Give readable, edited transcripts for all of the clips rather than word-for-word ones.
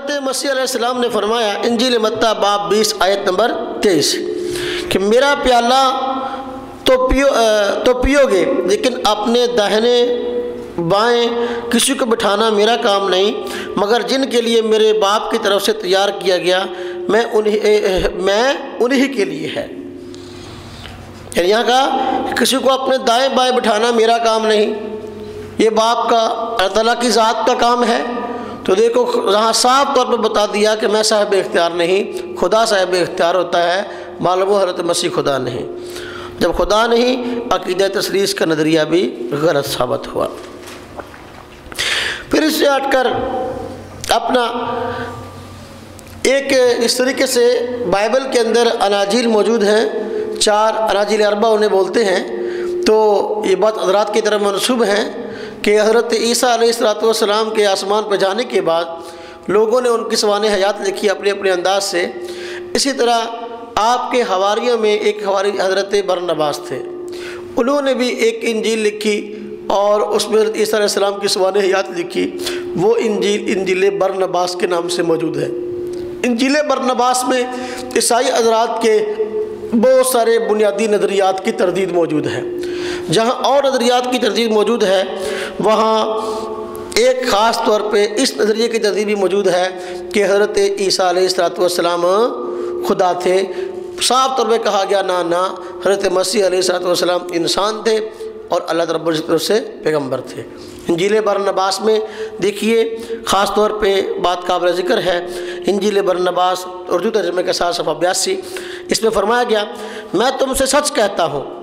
حضرت مسیح علیہ السلام نے فرمایا انجیل متی باب 20 آیت نمبر 23 کہ میرا پیالہ تو پیو گے، لیکن اپنے داہنے بائیں کسی کو بٹھانا میرا کام نہیں، مگر جن کے لیے میرے باپ کی طرف سے تیار کیا گیا میں انہی کے لیے ہے۔ یعنی یہاں کہا کسی کو اپنے دائیں بائیں بٹھانا میرا کام نہیں، یہ باپ کا اللہ تعالیٰ کی ذات کا کام ہے۔ تو دیکھو یہاں صاف طور پر بتا دیا کہ میں صاحب اختیار نہیں، خدا صاحب اختیار ہوتا ہے، معلوم حضرت مسیح خدا نہیں۔ جب خدا نہیں، عقیدہ تثلیث کا نظریہ بھی غلط ثابت ہوا۔ پھر اس سے ہٹ کر اپنا ایک اس طریقے سے بائبل کے اندر اناجیل موجود ہیں، 4 اناجیل اربع انہیں بولتے ہیں، تو یہ بات حضرات کی طرف منسوب ہیں کہ حضرت عیسیٰ علیہ السلام کے آسمان پہ جانے کے بعد لوگوں نے ان کی سوانح حیات لکھی اپنے اپنے انداز سے۔ اسی طرح آپ کے حواریوں میں ایک حواری حضرت برنباس تھے، انہوں نے بھی ایک انجیل لکھی اور اس میں حضرت عیسیٰ علیہ السلام کی سوانح حیات لکھی۔ وہ انجیل برنباس کے نام سے موجود ہے۔ انجیل برنباس میں عیسائی حضرات کے بہت سارے بنیادی نظریات کی تردید موجود ہے۔ جہاں اور نظریات کی تردید موجود ہے وہاں ایک خاص طور پہ اس نظریے کی تردید بھی موجود ہے کہ حضرت عیسیٰ علیہ السلام خدا تھے۔ صاف طور پہ کہا گیا نہ، حضرت مسیح علیہ السلام انسان تھے اور اللہ رب العزت سے پیغمبر تھے۔ انجیل برنباس میں دیکھیے خاص طور پہ بات قابل ذکر ہے، انجیل برنباس اردو ترجمے کے ساتھ صفحہ 82، اس میں فرمایا گیا میں تم سے سچ کہتا ہوں،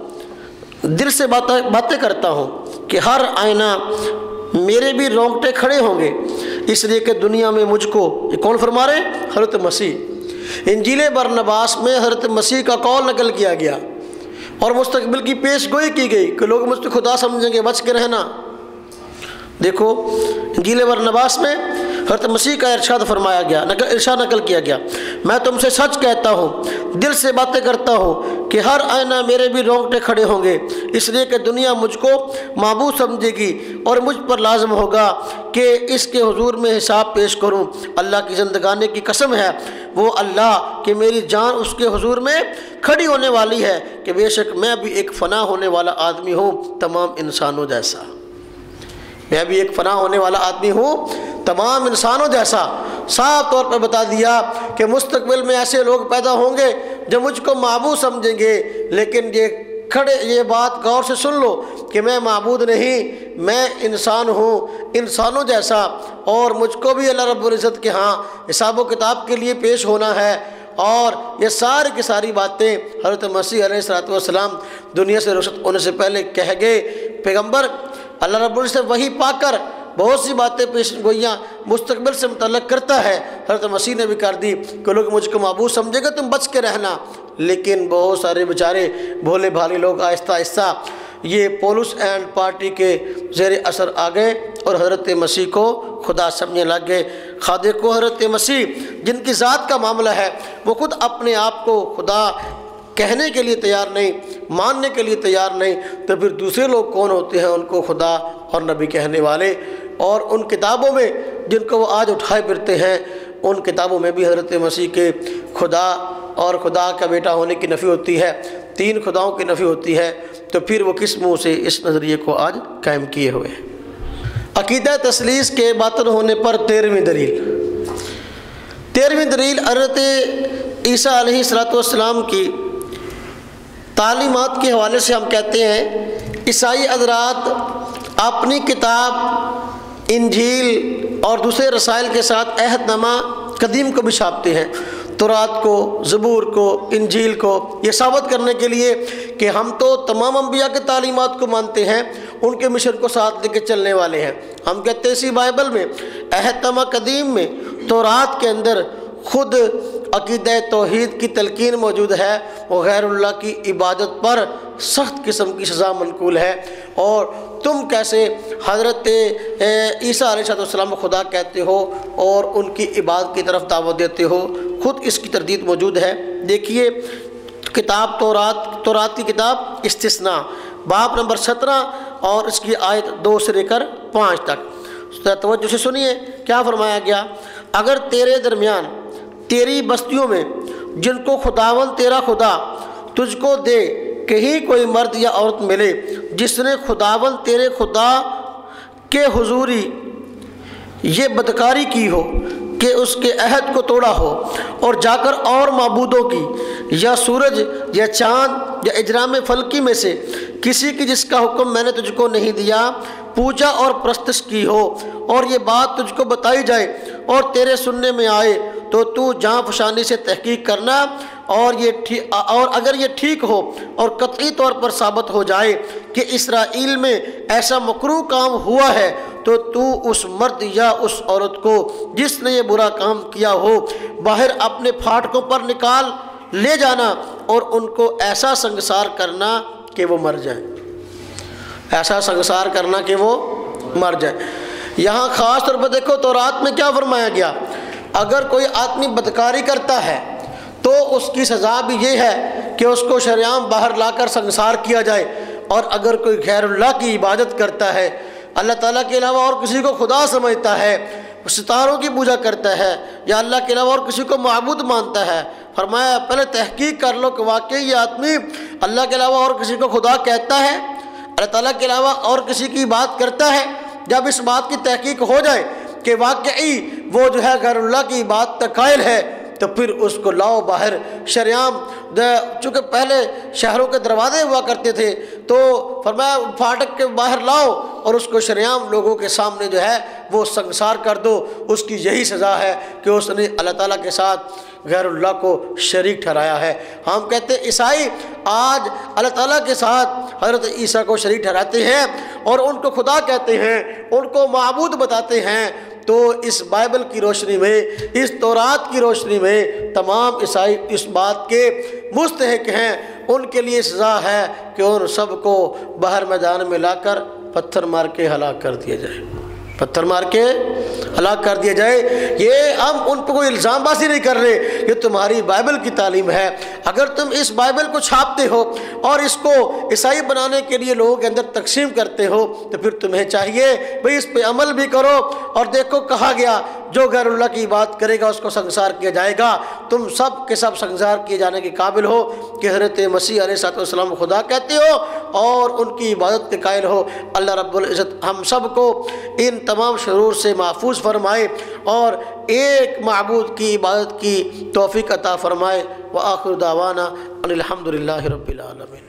دل سے باتیں کرتا ہوں کہ ہر آئینہ میرے بھی رونگٹے کھڑے ہوں گے، اس لیے کہ دنیا میں مجھ کو، یہ کون فرما رہے؟ حضرت مسیح۔ انجیل برنباس میں حضرت مسیح کا قول نقل کیا گیا اور مستقبل کی پیش گوئی کی گئی کہ لوگ مجھ کو خدا سمجھیں گے، بچ کے رہنا۔ دیکھو انجیل برنباس میں حضرت مسیح کا ارشاد فرمایا گیا، ارشاد نقل کیا گیا میں تم سے سچ کہتا ہوں، دل سے باتیں کرتا ہوں کہ ہر آئینہ میرے بھی رونگٹے کھڑے ہوں گے، اس لیے کہ دنیا مجھ کو معبود سمجھے گی اور مجھ پر لازم ہوگا کہ اس کے حضور میں حساب پیش کروں۔ اللہ کی زندگانی کی قسم ہے وہ اللہ کہ میری جان اس کے حضور میں کھڑی ہونے والی ہے کہ بے شک میں بھی ایک فنا ہونے والا آدمی ہوں تمام انسانوں جیسا۔ میں بھی ایک فنا ہونے والا آدمی ہوں تمام انسانوں جیسا۔ صاف طور پر بتا دیا کہ مستقبل میں ایسے لوگ پیدا ہوں گے جو مجھ کو معبود سمجھیں گے، لیکن یہ بات غور سے سن لو کہ میں معبود نہیں، میں انسان ہوں انسانوں جیسا، اور مجھ کو بھی اللہ رب العزت کے ہاں حساب و کتاب کے لیے پیش ہونا ہے۔ اور یہ ساری کی ساری باتیں حضرت مسیح علیہ السلام دنیا سے رخصت ہونے سے پہلے کہہ گئے۔ پیغمبر اللہ رب العزت سے وحی پا کر بہت سی باتیں پیش گوئیاں مستقبل سے متعلق کرتا ہے، حضرت مسیح نے بھی کر دی کہ لوگ مجھ کو معبود سمجھے گا، تم بچ کے رہنا۔ لیکن بہت سارے بیچارے بھولے بھالے لوگ آہستہ آہستہ یہ پولس اینڈ پارٹی کے زیر اثر آ گئے اور حضرت مسیح کو خدا سمجھنے لگ گئے۔ خادے کو حضرت مسیح جن کی ذات کا معاملہ ہے وہ خود اپنے آپ کو خدا کہنے کے لیے تیار نہیں، ماننے کے لیے تیار نہیں، تو پھر دوسرے لوگ کون ہوتے ہیں ان کو خدا اور نبی کہنے والے؟ اور ان کتابوں میں جن کو وہ آج اٹھائے پھرتے ہیں ان کتابوں میں بھی حضرت مسیح کے خدا اور خدا کا بیٹا ہونے کی نفی ہوتی ہے، 3 خداؤں کی نفی ہوتی ہے، تو پھر وہ کس منہ سے اس نظریے کو آج قائم کیے ہوئے ہیں؟ عقیدہ تثلیث کے باطل ہونے پر 13ویں دلیل حضرت عیسیٰ علیہ السلام کی تعلیمات کے حوالے سے ہم کہتے ہیں عیسائی حضرات اپنی کتاب انجیل اور دوسرے رسائل کے ساتھ عہد نامہ قدیم کو بھی چھاپتے ہیں، تورات کو، زبور کو، انجیل کو، یہ ثابت کرنے کے لیے کہ ہم تو تمام انبیاء کے تعلیمات کو مانتے ہیں، ان کے مشن کو ساتھ لے کے چلنے والے ہیں۔ ہم کہتے ہیں اسی بائبل میں عہد نامہ قدیم میں تورات کے اندر خود عقیدہ توحید کی تلقین موجود ہے، وہ غیر اللہ کی عبادت پر سخت قسم کی سزا منقول ہے، اور تم کیسے حضرت عیسیٰ علیہ السلام کو خدا کہتے ہو اور ان کی عبادت کی طرف دعوت دیتے ہو؟ خود اس کی تردید موجود ہے۔ دیکھیے کتاب تورات کی کتاب استثناء باب نمبر 17 اور اس کی آیت 2 سے لے کر 5 تک توجہ سے سنیے کیا فرمایا گیا۔ اگر تیرے درمیان تیری بستیوں میں جن کو خداوند تیرا خدا تجھ کو دے کہیں کوئی مرد یا عورت ملے جس نے خداوند تیرے خدا کے حضوری یہ بدکاری کی ہو کہ اس کے عہد کو توڑا ہو اور جا کر اور معبودوں کی یا سورج یا چاند یا اجرام فلکی میں سے کسی کی جس کا حکم میں نے تجھ کو نہیں دیا پوجا اور پرستش کی ہو اور یہ بات تجھ کو بتائی جائے اور تیرے سننے میں آئے تو جاں فشانی سے تحقیق کرنا اور اگر یہ ٹھیک ہو اور قطعی طور پر ثابت ہو جائے کہ اسرائیل میں ایسا مکروہ کام ہوا ہے تو اس مرد یا اس عورت کو جس نے یہ برا کام کیا ہو باہر اپنے پھاٹکوں پر نکال لے جانا اور ان کو ایسا سنگسار کرنا کہ وہ مر جائے، ایسا سنگسار کرنا کہ وہ مر جائے۔ یہاں خاص طور پر دیکھو تورات میں کیا فرمایا گیا، اگر کوئی آدمی بدکاری کرتا ہے تو اس کی سزا بھی یہ ہے کہ اس کو شریعام باہر لا کر سنگسار کیا جائے، اور اگر کوئی غیر اللہ کی عبادت کرتا ہے، اللہ تعالیٰ کے علاوہ اور کسی کو خدا سمجھتا ہے، ستاروں کی پوجا کرتا ہے یا اللہ کے علاوہ اور کسی کو معبود مانتا ہے، فرمایا پہلے تحقیق کر لو کہ واقعی یہ آدمی اللہ کے علاوہ اور کسی کو خدا کہتا ہے، اللہ تعالیٰ کے علاوہ اور کسی کی بات کرتا ہے۔ جب اس بات کی تحقیق ہو جائے کہ واقعی وہ جو ہے غیر اللہ کی بات کا قائل ہے تو پھر اس کو لاؤ باہر شریعام، چونکہ پہلے شہروں کے دروازے ہوا کرتے تھے تو فرمایا پھاٹک کے باہر لاؤ اور اس کو شریعام لوگوں کے سامنے جو ہے وہ سنگسار کر دو۔ اس کی یہی سزا ہے کہ اس نے اللہ تعالیٰ کے ساتھ غیر اللہ کو شریک ٹھہرایا ہے۔ ہم کہتے ہیں عیسائی آج اللہ تعالیٰ کے ساتھ حضرت عیسیٰ کو شریک ٹھہراتے ہیں اور ان کو خدا کہتے ہیں، ان کو معبود بتاتے ہیں۔ تو اس بائبل کی روشنی میں، اس تورات کی روشنی میں تمام عیسائی اس بات کے مستحق ہیں، ان کے لیے سزا ہے کہ ان سب کو باہر میدان میں لا کر پتھر مار کے ہلاک کر دیا جائے، پتھر مار کے ہلاک کر دیا جائے۔ یہ ہم ان پہ کوئی الزام بازی نہیں کر رہے، یہ تمہاری بائبل کی تعلیم ہے۔ اگر تم اس بائبل کو چھاپتے ہو اور اس کو عیسائی بنانے کے لیے لوگوں کے اندر تقسیم کرتے ہو تو پھر تمہیں چاہیے بھئی اس پہ عمل بھی کرو، اور دیکھو کہا گیا جو غیر اللہ کی بات کرے گا اس کو سنگسار کیا جائے گا۔ تم سب کے سب سنگسار کیے جانے کے قابل ہو کہ حضرت مسیح علیہ السلام خدا کہتے ہو اور ان کی عبادت کے قائل ہو۔ اللہ رب العزت ہم سب کو ان تمام شرور سے محفوظ فرمائے اور ایک معبود کی عبادت کی توفیق عطا فرمائے۔ وآخر دعوانا ان الحمد للہ رب العالمین۔